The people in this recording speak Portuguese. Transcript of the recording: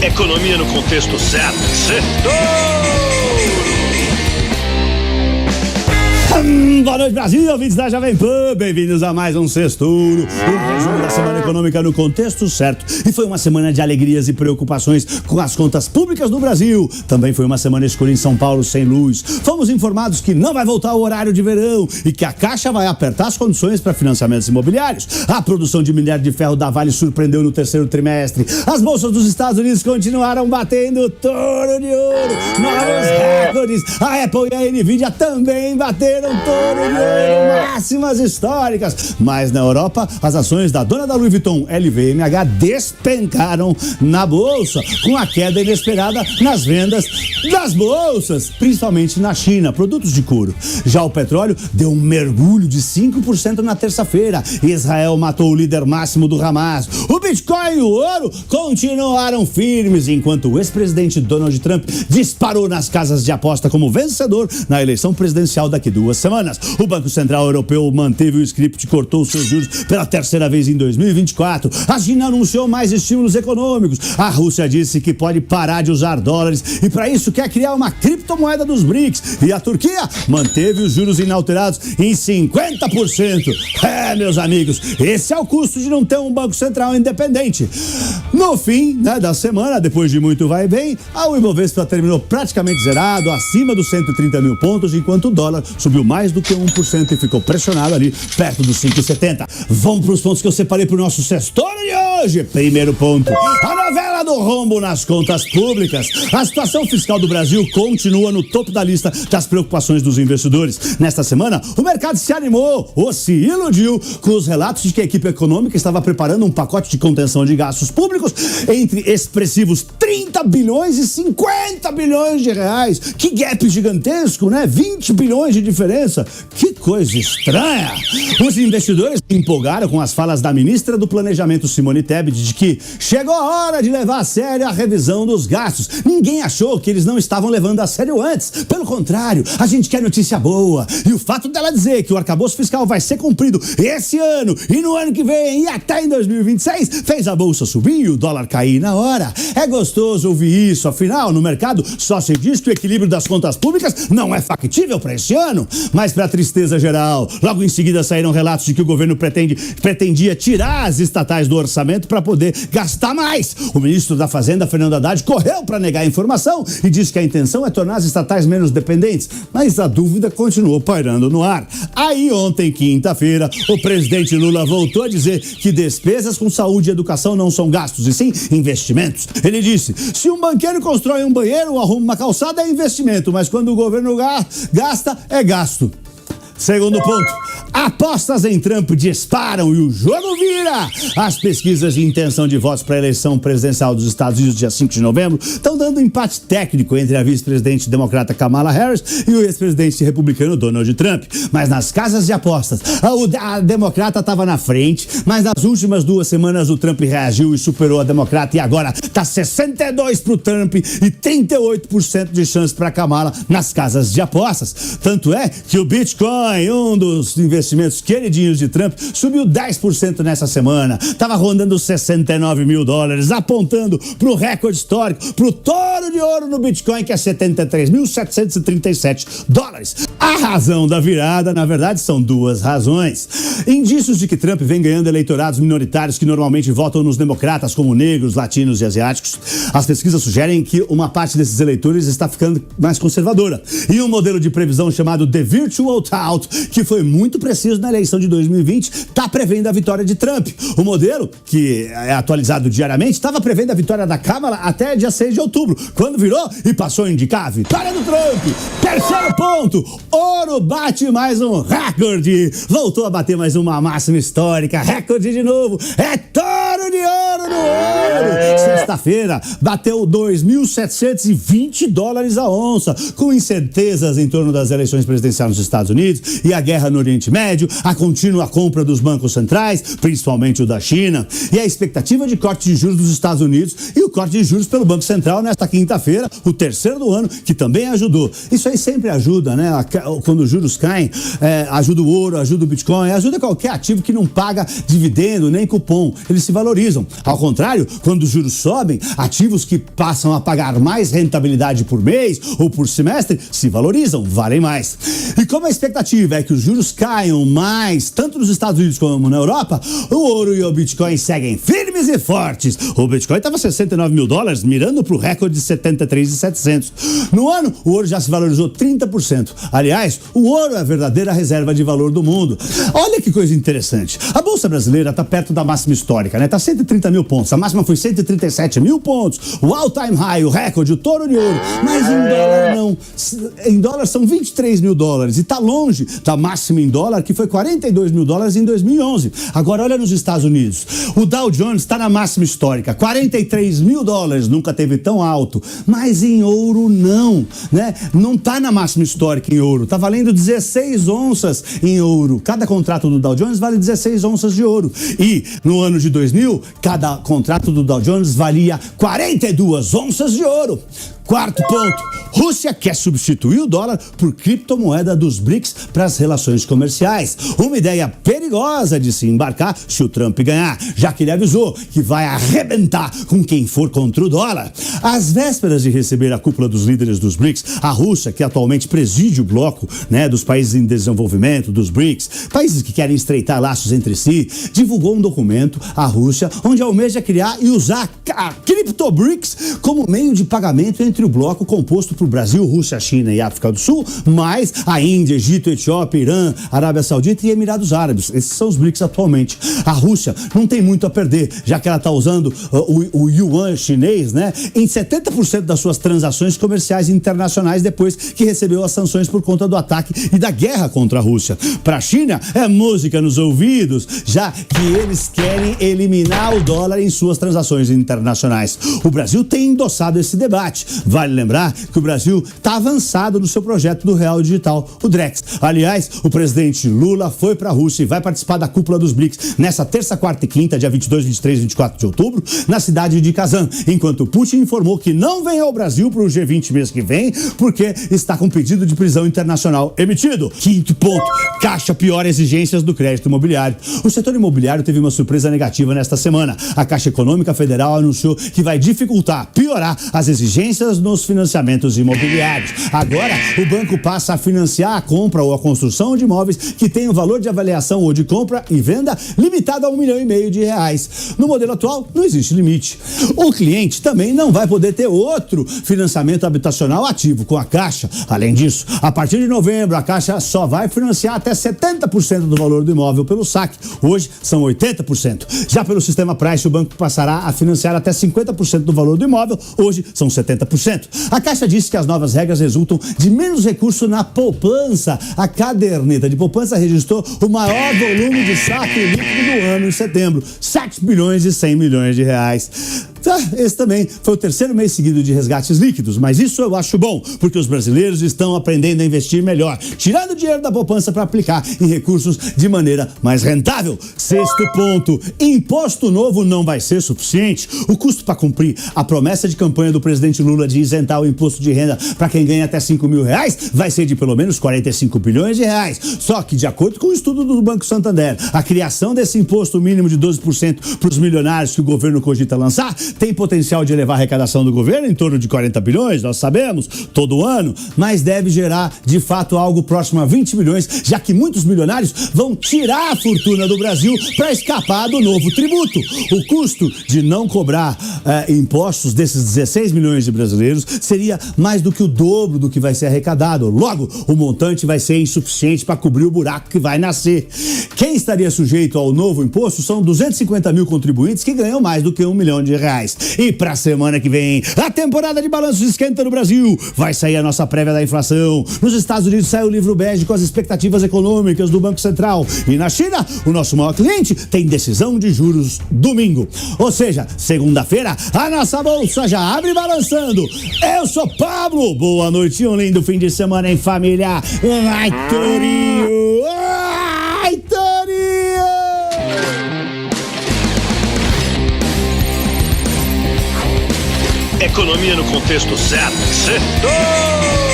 Economia no contexto certo. Boa noite, Brasil, ouvintes da Jovem Pan, bem-vindos a mais um Sextuno, o resumo da semana econômica no contexto certo. E foi uma semana de alegrias e preocupações com as contas públicas do Brasil. Também foi uma semana escura em São Paulo sem luz. Fomos informados que não vai voltar o horário de verão e que a Caixa vai apertar as condições para financiamentos imobiliários. A produção de minério de ferro da Vale surpreendeu no terceiro trimestre. As bolsas dos Estados Unidos continuaram batendo touro de ouro, novos recordes. A Apple e a Nvidia também bateram touro de ouro, máximas históricas. Mas na Europa, as ações da dona da Louis Vuitton, LVMH, despencaram na bolsa, com a queda inesperada nas vendas das bolsas, principalmente na China, produtos de couro. Já o petróleo deu um mergulho de 5% na terça-feira. Israel matou o líder máximo do Hamas. O Bitcoin e o ouro continuaram firmes, enquanto o ex-presidente Donald Trump disparou nas casas de aposta como vencedor na eleição presidencial daqui 2 semanas. O Banco Central Europeu manteve o script e cortou seus juros pela terceira vez em 2024. A China anunciou mais estímulos econômicos. A Rússia disse que pode parar de usar dólares e para isso quer criar uma criptomoeda dos BRICS. E a Turquia manteve os juros inalterados em 50%. Meus amigos, esse é o custo de não ter um Banco Central independente. No fim, da semana, depois de muito vai e vem, o Ibovespa terminou praticamente zerado, acima dos 130 mil pontos, enquanto o dólar subiu mais do que 1% e ficou pressionado ali perto dos 5,70. Vamos para os pontos que eu separei para o nosso sextor de hoje. Primeiro ponto, a novela do rombo nas contas públicas. A situação fiscal do Brasil continua no topo da lista das preocupações dos investidores. Nesta semana, o mercado se animou ou se iludiu com os relatos de que a equipe econômica estava preparando um pacote de contenção de gastos públicos entre expressivos 30 bilhões e 50 bilhões de reais. Que gap gigantesco, né? 20 bilhões de diferença. Que coisa estranha. Os investidores se empolgaram com as falas da ministra do Planejamento, Simone Tebet, de que chegou a hora de levar a sério a revisão dos gastos. Ninguém achou que eles não estavam levando a sério antes. Pelo contrário, a gente quer notícia boa. E o fato dela dizer que o arcabouço fiscal vai ser cumprido esse ano e no ano que vem e até em 2026 fez a bolsa subir e o dólar cair na hora. É gostoso ouvir isso, afinal, no mercado só se diz que o equilíbrio das contas públicas não é factível para esse ano. Mas para tristeza geral, logo em seguida saíram relatos de que o governo pretendia tirar as estatais do orçamento para poder gastar mais. O ministro da Fazenda, Fernando Haddad, correu para negar a informação e disse que a intenção é tornar as estatais menos dependentes, mas a dúvida continuou pairando no ar. Aí ontem, quinta-feira, o presidente Lula voltou a dizer que despesas com saúde e educação não são gastos, e sim investimentos. Ele disse: se um banqueiro constrói um banheiro ou arruma uma calçada é investimento, mas quando o governo gasta, é gasto. Segundo ponto, apostas em Trump disparam e o jogo vira. As pesquisas de intenção de votos para a eleição presidencial dos Estados Unidos, dia 5 de novembro, estão dando um empate técnico entre a vice-presidente democrata Kamala Harris e o ex-presidente republicano Donald Trump. Mas nas casas de apostas, a democrata estava na frente, mas nas últimas 2 semanas o Trump reagiu e superou a democrata e agora está 62% para o Trump e 38% de chance para Kamala nas casas de apostas. Tanto é que o Bitcoin, um dos investimentos queridinhos de Trump, subiu 10% nessa semana. Estava rondando $69 mil, apontando para o recorde histórico, para o touro de ouro no Bitcoin, que é $73.737. A razão da virada, na verdade, são 2 razões. Indícios de que Trump vem ganhando eleitorados minoritários que normalmente votam nos democratas, como negros, latinos e asiáticos. As pesquisas sugerem que uma parte desses eleitores está ficando mais conservadora. E um modelo de previsão chamado The Virtual Tout, que foi muito preciso na eleição de 2020, está prevendo a vitória de Trump. O modelo, que é atualizado diariamente, estava prevendo a vitória da Câmara até dia 6 de outubro, quando virou e passou a indicar a vitória do Trump. Terceiro ponto, ouro bate mais um recorde. Voltou a bater mais uma máxima histórica, recorde de novo. É touro de ouro no ouro. Sexta-feira, bateu $2.720 a onça, com incertezas em torno das eleições presidenciais nos Estados Unidos e a guerra no Oriente Médio, a contínua compra dos bancos centrais, principalmente o da China, e a expectativa de corte de juros dos Estados Unidos e o corte de juros pelo Banco Central nesta quinta-feira, o terceiro do ano, que também ajudou. Isso aí sempre ajuda, né? Quando os juros caem, ajuda o ouro, ajuda o Bitcoin, ajuda qualquer ativo que não paga dividendo nem cupom. Eles se valorizam. Ao Ao contrário, quando os juros sobem, ativos que passam a pagar mais rentabilidade por mês ou por semestre se valorizam, valem mais. E como a expectativa é que os juros caiam mais, tanto nos Estados Unidos como na Europa, o ouro e o Bitcoin seguem firmes e fortes. O Bitcoin estava $69 mil, mirando para o recorde de 73.700. No ano, o ouro já se valorizou 30%. Aliás, o ouro é a verdadeira reserva de valor do mundo. Olha que coisa interessante. A Bolsa Brasileira está perto da máxima histórica, né? Está 130 mil pontos. A máxima foi 137 mil pontos. O all-time high, o recorde, o touro de ouro. Mas em dólar não. Em dólar são $23 mil. E está longe da máxima em dólar, que foi $42 mil em 2011. Agora, olha nos Estados Unidos. O Dow Jones está na máxima histórica, $43 mil. Nunca teve tão alto. Mas em ouro não, né? Não está na máxima histórica em ouro. Está valendo 16 onças em ouro. Cada contrato do Dow Jones vale 16 onças de ouro. E no ano de 2000, cada contrato do Dow Jones valia 42 onças de ouro. Quarto ponto, Rússia quer substituir o dólar por criptomoeda dos BRICS para as relações comerciais. Uma ideia perigosa de se embarcar se o Trump ganhar, já que ele avisou que vai arrebentar com quem for contra o dólar. Às vésperas de receber a cúpula dos líderes dos BRICS, a Rússia, que atualmente preside o bloco, né, dos países em desenvolvimento, dos BRICS, países que querem estreitar laços entre si, divulgou um documento, a Rússia, onde almeja criar e usar a CryptoBRICS como meio de pagamento entre o bloco composto por Brasil, Rússia, China e África do Sul, mais a Índia, Egito, Etiópia, Irã, Arábia Saudita e Emirados Árabes. Esses são os BRICS atualmente. A Rússia não tem muito a perder, já que ela está usando o yuan chinês, né, em 70% das suas transações comerciais internacionais depois que recebeu as sanções por conta do ataque e da guerra contra a Rússia. Para a China, é música nos ouvidos, já que eles querem eliminar o dólar em suas transações internacionais. O Brasil tem endossado esse debate. Vale lembrar que o Brasil está avançado no seu projeto do Real Digital, o Drex. Aliás, o presidente Lula foi para a Rússia e vai participar da cúpula dos BRICS nessa terça, quarta e quinta, dia 22, 23 e 24 de outubro, na cidade de Kazan, enquanto Putin informou que não vem ao Brasil para o G20 mês que vem, porque está com pedido de prisão internacional emitido. Quinto ponto, Caixa piora exigências do crédito imobiliário. O setor imobiliário teve uma surpresa negativa nesta semana. A Caixa Econômica Federal anunciou que vai dificultar, piorar as exigências nos financiamentos imobiliários. Agora, o banco passa a financiar a compra ou a construção de imóveis que tenham valor de avaliação ou de compra e venda limitado a R$1,5 milhão. No modelo atual, não existe limite. O cliente também não vai poder ter outro financiamento habitacional ativo com a Caixa. Além disso, a partir de novembro, a Caixa só vai financiar até 70% do valor do imóvel pelo saque. Hoje, são 80%. Já pelo sistema Price, o banco passará a financiar até 50% do valor do imóvel. Hoje, são 70%. A Caixa disse que as novas regras resultam de menos recurso na poupança. A caderneta de poupança registrou o maior volume de saque líquido do ano em setembro, R$7 bilhões e 100 milhões. Esse também foi o terceiro mês seguido de resgates líquidos, mas isso eu acho bom, porque os brasileiros estão aprendendo a investir melhor, tirando dinheiro da poupança para aplicar em recursos de maneira mais rentável. Sexto ponto, imposto novo não vai ser suficiente. O custo para cumprir a promessa de campanha do presidente Lula de isentar o imposto de renda para quem ganha até R$5 mil vai ser de pelo menos R$45 bilhões. Só que, de acordo com o estudo do Banco Santander, a criação desse imposto mínimo de 12% para os milionários que o governo cogita lançar tem potencial de elevar a arrecadação do governo em torno de 40 bilhões, nós sabemos, todo ano, mas deve gerar, de fato, algo próximo a 20 bilhões, já que muitos milionários vão tirar a fortuna do Brasil para escapar do novo tributo. O custo de não cobrar impostos desses 16 milhões de brasileiros seria mais do que o dobro do que vai ser arrecadado. Logo, o montante vai ser insuficiente para cobrir o buraco que vai nascer. Quem estaria sujeito ao novo imposto são 250 mil contribuintes que ganham mais do que R$1 milhão. E para a semana que vem, a temporada de balanços esquenta no Brasil. Vai sair a nossa prévia da inflação. Nos Estados Unidos sai o livro bege com as expectativas econômicas do Banco Central. E na China, o nosso maior cliente tem decisão de juros domingo. Ou seja, segunda-feira, a nossa bolsa já abre balançando. Eu sou Pablo. Boa noite e um lindo fim de semana em família. Vai, Torinho! Vai, Torinho! Economia no contexto certo. Certo!